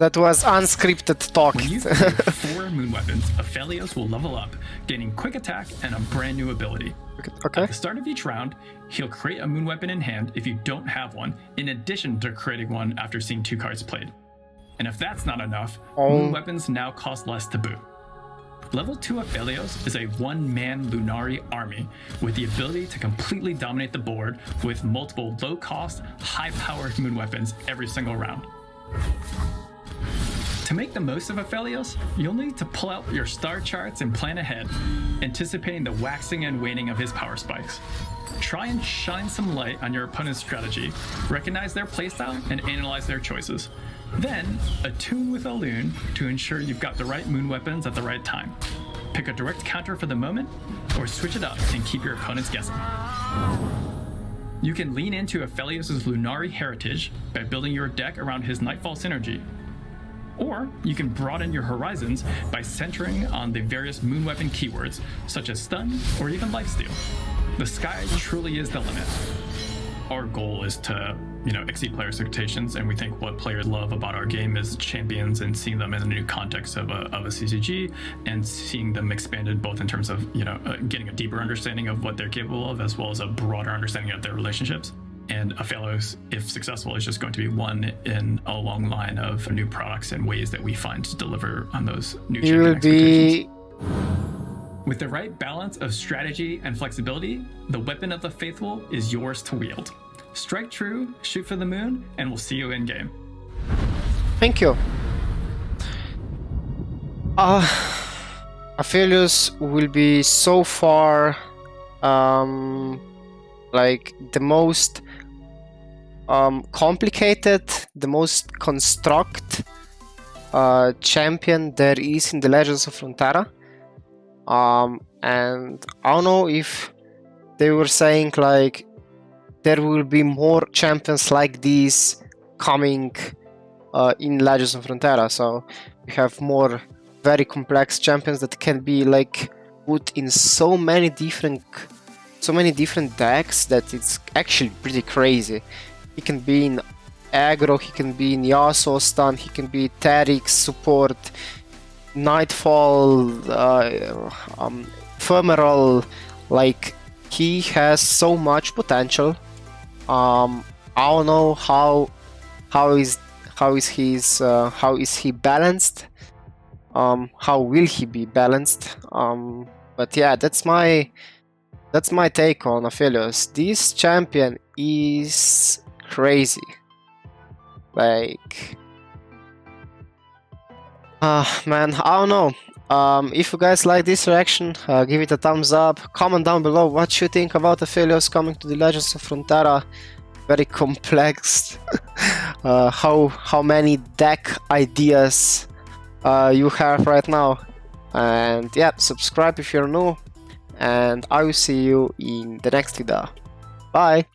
That was unscripted talk. When you create 4 moon weapons, Aphelios will level up, gaining quick attack and a brand new ability. Okay. At the start of each round, he'll create a moon weapon in hand if you don't have one, in addition to creating one after seeing 2 cards played. And if that's not enough, moon weapons now cost less to boot. Level 2 Aphelios is a one-man Lunari army with the ability to completely dominate the board with multiple low-cost, high-powered moon weapons every single round. To make the most of Aphelios, you'll need to pull out your star charts and plan ahead, anticipating the waxing and waning of his power spikes. Try and shine some light on your opponent's strategy, recognize their playstyle, and analyze their choices. Then, attune with a Loon to ensure you've got the right moon weapons at the right time. Pick a direct counter for the moment, or switch it up and keep your opponents guessing. You can lean into Aphelios' Lunari heritage by building your deck around his Nightfall synergy. Or you can broaden your horizons by centering on the various moon weapon keywords, such as stun or even lifesteal. The sky truly is the limit. Our goal is to, exceed player expectations, and we think what players love about our game is champions and seeing them in a new context of a CCG, and seeing them expanded both in terms of, getting a deeper understanding of what they're capable of, as well as a broader understanding of their relationships. And Aphelios, if successful, is just going to be one in a long line of new products and ways that we find to deliver on those new champion expectations. With the right balance of strategy and flexibility, the weapon of the faithful is yours to wield. Strike true, shoot for the moon, and we'll see you in game. Thank you. Aphelios will be so far like the most complicated, the most construct champion there is in the Legends of Runeterra. And I don't know if they were saying like there will be more champions like these coming in Legends of Runeterra, so we have more very complex champions that can be like put in so many different decks that it's actually pretty crazy. He can be in aggro, he can be in Yasuo stun, he can be Taric support, Nightfall, ephemeral. Like, he has so much potential. I don't know how is he balanced? How will he be balanced? But yeah, that's my take on Aphelios. This champion is crazy. Like, man, I don't know. If you guys like this reaction, give it a thumbs up. Comment down below what you think about Aphelios coming to the Legends of Runeterra. Very complex. How many deck ideas you have right now. And yeah, subscribe if you're new. And I will see you in the next video. Bye!